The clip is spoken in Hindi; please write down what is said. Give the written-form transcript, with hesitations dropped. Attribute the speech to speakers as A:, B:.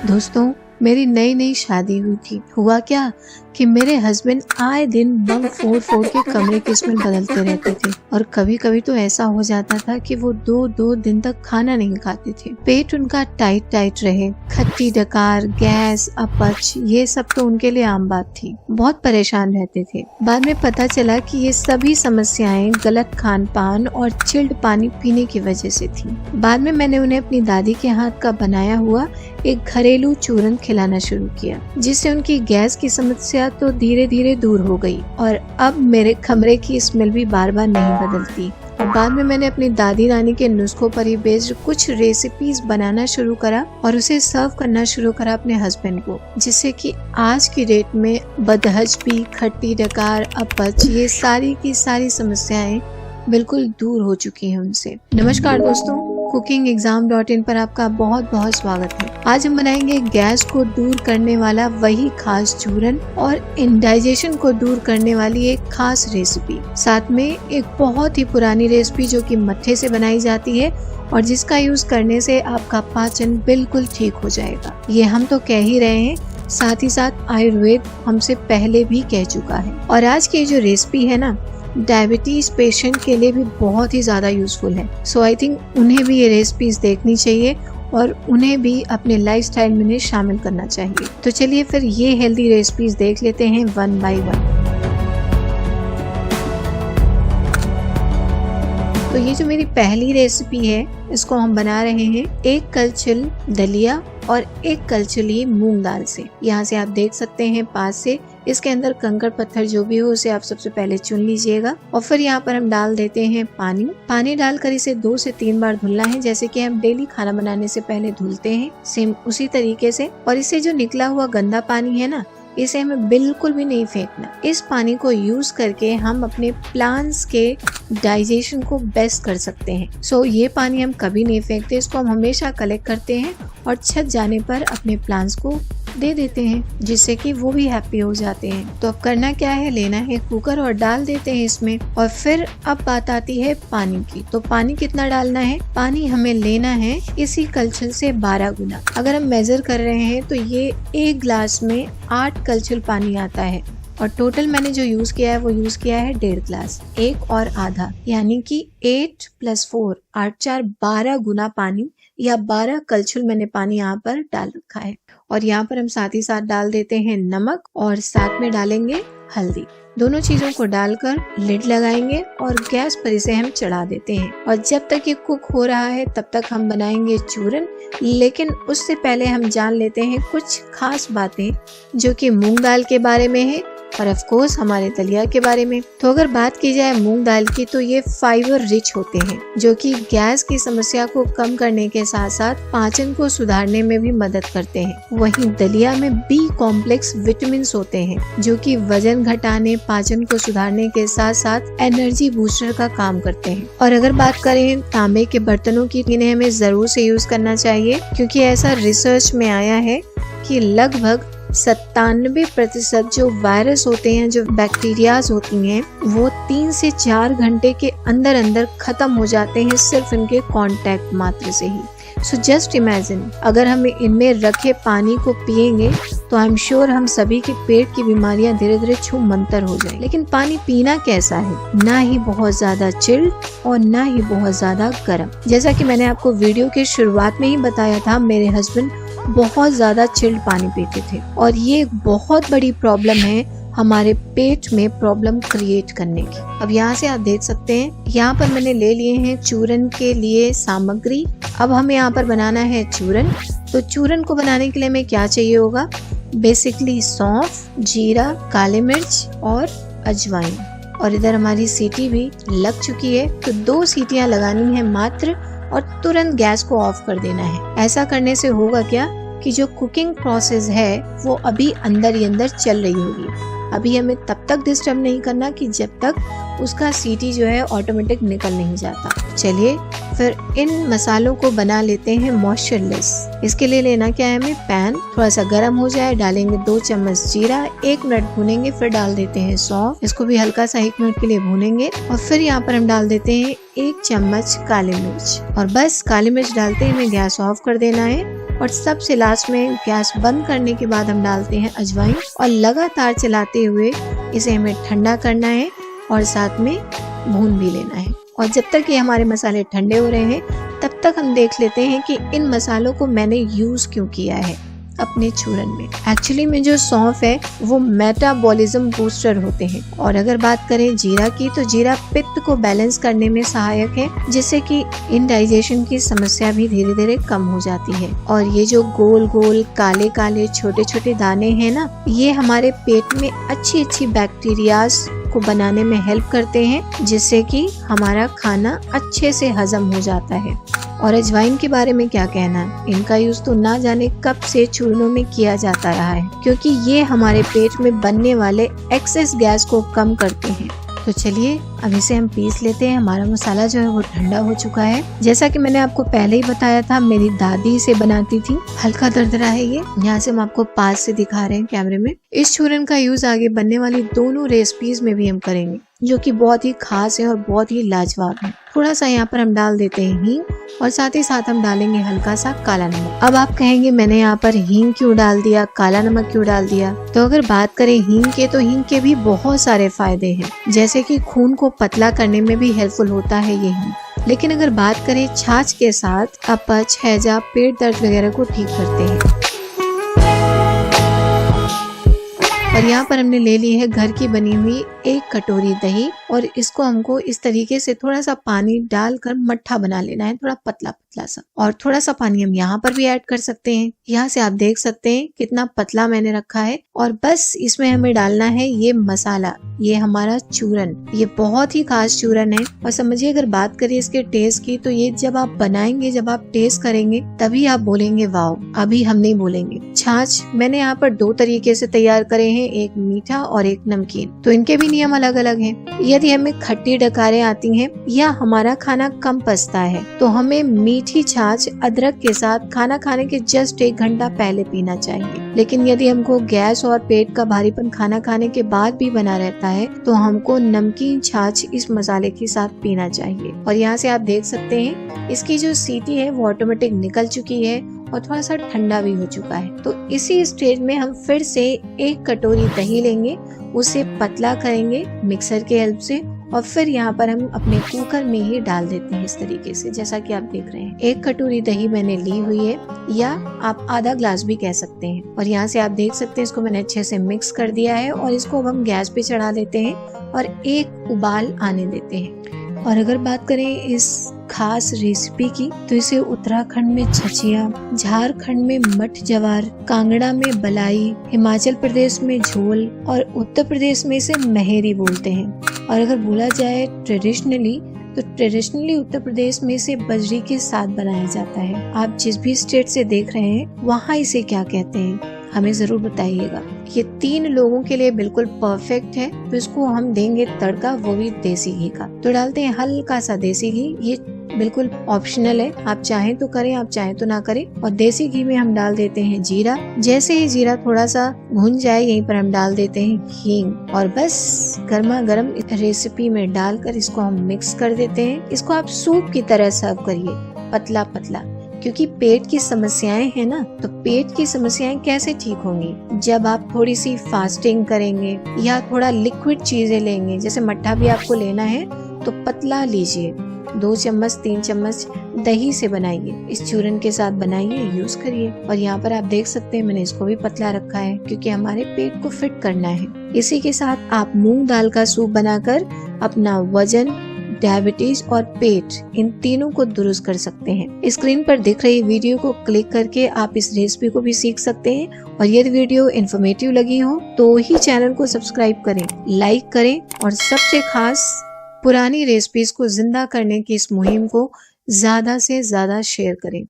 A: दोस्तों, मेरी नई नई शादी हुई थी। हुआ क्या कि मेरे हस्बैंड आए दिन बम फोड़ फोड़ के कमरे की स्मेल बदलते रहते थे और कभी कभी तो ऐसा हो जाता था कि वो दो दिन तक खाना नहीं खाते थे। पेट उनका टाइट टाइट रहे, खट्टी डकार, गैस, अपच, ये सब तो उनके लिए आम बात थी। बहुत परेशान रहते थे। बाद में पता चला कि ये सभी समस्याएं गलत खान पान और चिल्ड पानी पीने की वजह से थी। बाद में मैंने उन्हें अपनी दादी के हाथ का बनाया हुआ एक घरेलू चूरन खिलाना शुरू किया, जिससे उनकी गैस की समस्या तो धीरे धीरे दूर हो गई और अब मेरे कमरे की स्मेल भी बार बार नहीं बदलती। और बाद में मैंने अपनी दादी नानी के नुस्खों पर ही बेस्ड कुछ रेसिपीज बनाना शुरू करा और उसे सर्व करना शुरू करा अपने हस्बैंड को, जिससे कि आज की डेट में बदहजमी, खट्टी डकार, अपच, ये सारी की सारी समस्याएं बिल्कुल दूर हो चुकी हैं उनसे। नमस्कार दोस्तों, cookingexam.in पर आपका बहुत बहुत स्वागत है। आज हम बनाएंगे गैस को दूर करने वाला वही खास चूरन और इंडाइजेशन को दूर करने वाली एक खास रेसिपी। साथ में एक बहुत ही पुरानी रेसिपी जो कि मट्ठे से बनाई जाती है और जिसका यूज करने से आपका पाचन बिल्कुल ठीक हो जाएगा। ये हम तो कह ही रहे हैं, साथ ही साथ आयुर्वेद हमसे पहले भी कह चुका है। और आज की जो रेसिपी है ना, डायबिटीज पेशेंट के लिए भी बहुत ही ज्यादा यूजफुल है। सो आई थिंक उन्हें भी ये रेसिपीज देखनी चाहिए और उन्हें भी अपने लाइफस्टाइल में शामिल करना चाहिए। तो चलिए फिर ये हेल्दी रेसिपीज देख लेते हैं वन बाय वन। तो ये जो मेरी पहली रेसिपी है, इसको हम बना रहे हैं 1 कलछुल दलिया और 1 कलछुल ही मूंग दाल से। यहाँ से आप देख सकते हैं पास से इसके अंदर कंकड़ पत्थर जो भी हो उसे आप सबसे पहले चुन लीजिएगा। और फिर यहाँ पर हम डाल देते हैं पानी डालकर इसे 2 से 3 बार धुलना है, जैसे कि हम डेली खाना बनाने से पहले धुलते हैं, सेम उसी तरीके से। और इसे जो निकला हुआ गंदा पानी है ना, इसे हमें बिल्कुल भी नहीं फेंकना। इस पानी को यूज करके हम अपने प्लांट्स के डाइजेशन को बेस्ट कर सकते हैं। सो ये पानी हम कभी नहीं फेंकते, इसको हम हमेशा कलेक्ट करते हैं और छत जाने पर अपने प्लांट्स को दे देते हैं, जिससे कि वो भी हैप्पी हो जाते हैं। तो अब करना क्या है, लेना है कुकर और डाल देते हैं इसमें। और फिर अब बात आती है पानी की। तो पानी कितना डालना है? पानी हमें लेना है इसी कलछुल से 12 गुना। अगर हम मेजर कर रहे हैं तो ये 1 ग्लास में 8 कलछुल पानी आता है और टोटल मैंने जो यूज किया है वो यूज किया है 1.5 ग्लास, 1 और आधा, यानी कि 8 + 4 8 4 12 गुना पानी या 12 कलछुल मैंने पानी यहाँ पर डाल रखा है। और यहाँ पर हम साथ ही साथ डाल देते हैं नमक और साथ में डालेंगे हल्दी। दोनों चीजों को डालकर लिड लगाएंगे और गैस पर इसे हम चढ़ा देते हैं। और जब तक ये कुक हो रहा है तब तक हम बनाएंगे चूरन। लेकिन उससे पहले हम जान लेते हैं कुछ खास बातें जो कि मूंग दाल के बारे में है और ऑफ कोर्स हमारे दलिया के बारे में। तो अगर बात की जाए मूंग दाल की, तो ये फाइबर रिच होते हैं जो कि गैस की समस्या को कम करने के साथ साथ पाचन को सुधारने में भी मदद करते हैं। वहीं दलिया में बी कॉम्प्लेक्स विटामिन होते हैं जो कि वजन घटाने, पाचन को सुधारने के साथ साथ एनर्जी बूस्टर का काम करते हैं। और अगर बात करें तांबे के बर्तनों की, इन्हें हमें जरूर से यूज करना चाहिए, क्योंकि ऐसा रिसर्च में आया है कि लगभग 97% जो वायरस होते हैं, जो बैक्टीरियाज होती हैं, वो 3 से 4 घंटे के अंदर अंदर खत्म हो जाते हैं सिर्फ इनके कांटेक्ट मात्र से ही। सो जस्ट इमेजिन, अगर हम इनमें रखे पानी को पिएंगे तो आई एम श्योर हम सभी के पेट की बीमारियां धीरे धीरे छूम मंतर हो जाए। लेकिन पानी पीना कैसा है? ना ही बहुत ज्यादा चिल्ड और ना ही बहुत ज्यादा गर्म। जैसा कि मैंने आपको वीडियो के शुरुआत में ही बताया था, मेरे हस्बैंड बहुत ज्यादा चिल्ड पानी पीते थे और ये बहुत बड़ी प्रॉब्लम है हमारे पेट में प्रॉब्लम क्रिएट करने की। अब यहाँ से आप देख सकते हैं, यहाँ पर मैंने ले लिए हैं चूरन के लिए सामग्री। अब हमें यहाँ पर बनाना है चूरन। तो चूरन को बनाने के लिए हमें क्या चाहिए होगा? बेसिकली सौंफ, जीरा, काले मिर्च और अजवाइन। और इधर हमारी सीटी भी लग चुकी है, तो 2 सीटियां लगानी है मात्र और तुरंत गैस को ऑफ कर देना है। ऐसा करने से होगा क्या कि जो कुकिंग प्रोसेस है वो अभी अंदर ही अंदर चल रही होगी। अभी हमें तब तक डिस्टर्ब नहीं करना कि जब तक उसका सीटी जो है ऑटोमेटिक निकल नहीं जाता। चलिए फिर इन मसालों को बना लेते हैं मॉइस्चरलेस। इसके लिए लेना क्या है, हमें पैन थोड़ा सा गर्म हो जाए, डालेंगे 2 चम्मच जीरा, 1 मिनट भूनेंगे, फिर डाल देते हैं सौंफ, इसको भी हल्का सा 1 मिनट के लिए भूनेंगे। और फिर यहाँ पर हम डाल देते हैं 1 चम्मच काली मिर्च और बस काली मिर्च डालते ही हमें गैस ऑफ कर देना है और सबसे लास्ट में गैस बंद करने के बाद हम डालते हैं अजवाइन और लगातार चलाते हुए इसे हमें ठंडा करना है और साथ में भून भी लेना है। और जब तक ये हमारे मसाले ठंडे हो रहे हैं तब तक हम देख लेते हैं कि इन मसालों को मैंने यूज क्यों किया है अपने चूरन में। एक्चुअली में जो सौंफ है वो मेटाबॉलिज्म बूस्टर होते हैं। और अगर बात करें जीरा की, तो जीरा पित्त को बैलेंस करने में सहायक है, जिससे कि इंडाइजेशन की समस्या भी धीरे धीरे कम हो जाती है। और ये जो गोल गोल काले काले छोटे छोटे दाने हैं ना, ये हमारे पेट में अच्छी अच्छी बैक्टीरियाज को बनाने में हेल्प करते हैं, जिससे कि हमारा खाना अच्छे से हजम हो जाता है। और अजवाइन के बारे में क्या कहना है, इनका यूज तो ना जाने कब से चूरनों में किया जाता रहा है, क्योंकि ये हमारे पेट में बनने वाले एक्सेस गैस को कम करते हैं। तो चलिए अब इसे हम पीस लेते हैं। हमारा मसाला जो है वो ठंडा हो चुका है। जैसा कि मैंने आपको पहले ही बताया था, मेरी दादी इसे बनाती थी। हल्का दरदरा है ये। यहाँ से हम आपको पास से दिखा रहे हैं कैमरे में। इस चूरन का यूज आगे बनने वाली दोनों रेसिपीज में भी हम करेंगे, जो कि बहुत ही खास है और बहुत ही लाजवाब है। थोड़ा सा यहाँ पर हम डाल देते हैं हींग और साथ ही साथ हम डालेंगे हल्का सा काला नमक। अब आप कहेंगे मैंने यहाँ पर हींग क्यों डाल दिया, काला नमक क्यों डाल दिया? तो अगर बात करें हींग के, तो हींग के भी बहुत सारे फायदे हैं, जैसे कि खून को पतला करने में भी हेल्पफुल होता है ये हींग। लेकिन अगर बात करें छाछ के साथ, अपच, हैजा, पेट दर्द वगैरह को ठीक करते हैं। और यहाँ पर हमने ले ली है घर की बनी हुई 1 कटोरी दही और इसको हमको इस तरीके से थोड़ा सा पानी डालकर मट्ठा बना लेना है, थोड़ा पतला पतला सा। और थोड़ा सा पानी हम यहाँ पर भी ऐड कर सकते हैं। यहाँ से आप देख सकते हैं कितना पतला मैंने रखा है। और बस इसमें हमें डालना है ये मसाला, ये हमारा चूरन। ये बहुत ही खास चूरन है। और समझिए अगर बात करें इसके टेस्ट की, तो ये जब आप बनाएंगे, जब आप टेस्ट करेंगे, तभी आप बोलेंगे वाओ। अभी हम नहीं बोलेंगे। छाछ मैंने यहाँ पर 2 तरीके से तैयार करे हैं, एक मीठा और एक नमकीन। तो इनके भी नियम अलग अलग हैं। यदि हमें खट्टी डकारें आती हैं या हमारा खाना कम पचता है, तो हमें मीठी छाछ अदरक के साथ खाना खाने के जस्ट 1 घंटा पहले पीना चाहिए। लेकिन यदि हमको गैस और पेट का भारीपन खाना खाने के बाद भी बना रहता है, तो हमको नमकीन छाछ इस मसाले के साथ पीना चाहिए। और यहाँ से आप देख सकते हैं इसकी जो सीटी है वो ऑटोमेटिक निकल चुकी है और थोड़ा सा ठंडा भी हो चुका है। तो इसी स्टेज में हम फिर से 1 कटोरी दही लेंगे, उसे पतला करेंगे मिक्सर के हेल्प से और फिर यहाँ पर हम अपने कुकर में ही डाल देते हैं इस तरीके से, जैसा कि आप देख रहे हैं। 1 कटोरी दही मैंने ली हुई है, या आप आधा ग्लास भी कह सकते हैं। और यहाँ से आप देख सकते हैं इसको मैंने अच्छे से मिक्स कर दिया है और इसको अब हम गैस पे चढ़ा देते हैं और 1 उबाल आने देते हैं। और अगर बात करें इस खास रेसिपी की, तो इसे उत्तराखंड में छछिया, झारखंड में मठ जवार, कांगड़ा में बलाई, हिमाचल प्रदेश में झोल और उत्तर प्रदेश में इसे महेरी बोलते हैं। और अगर बोला जाए ट्रेडिशनली, तो ट्रेडिशनली उत्तर प्रदेश में इसे बजरी के साथ बनाया जाता है। आप जिस भी स्टेट से देख रहे हैं वहाँ इसे क्या कहते हैं हमें जरूर बताइएगा। ये 3 लोगों के लिए बिल्कुल परफेक्ट है। तो इसको हम देंगे तड़का, वो भी देसी घी का। तो डालते हैं हल्का सा देसी घी। ये बिल्कुल ऑप्शनल है, आप चाहें तो करें, आप चाहें तो ना करें। और देसी घी में हम डाल देते हैं जीरा। जैसे ही जीरा थोड़ा सा भुन जाए, यहीं पर हम डाल देते हैं हींग। और बस गर्मा गर्म रेसिपी में डालकर इसको हम मिक्स कर देते हैं। इसको आप सूप की तरह सर्व करिए, पतला पतला। क्योंकि पेट की समस्याएं हैं ना, तो पेट की समस्याएं कैसे ठीक होंगी? जब आप थोड़ी सी फास्टिंग करेंगे या थोड़ा लिक्विड चीजें लेंगे। जैसे मट्ठा भी आपको लेना है तो पतला लीजिए, 2 चम्मच 3 चम्मच दही से बनाइए, इस चूरन के साथ बनाइए, यूज करिए। और यहाँ पर आप देख सकते हैं मैंने इसको भी पतला रखा है, क्योंकि हमारे पेट को फिट करना है। इसी के साथ आप मूंग दाल का सूप बनाकर अपना वजन, डायबिटीज और पेट, इन तीनों को दुरुस्त कर सकते हैं। स्क्रीन पर दिख रही वीडियो को क्लिक करके आप इस रेसिपी को भी सीख सकते हैं। और यदि वीडियो इन्फॉर्मेटिव लगी हो तो ही चैनल को सब्सक्राइब करें, लाइक करें और सबसे खास पुरानी रेसिपीज को जिंदा करने की इस मुहिम को ज्यादा से ज्यादा शेयर करें।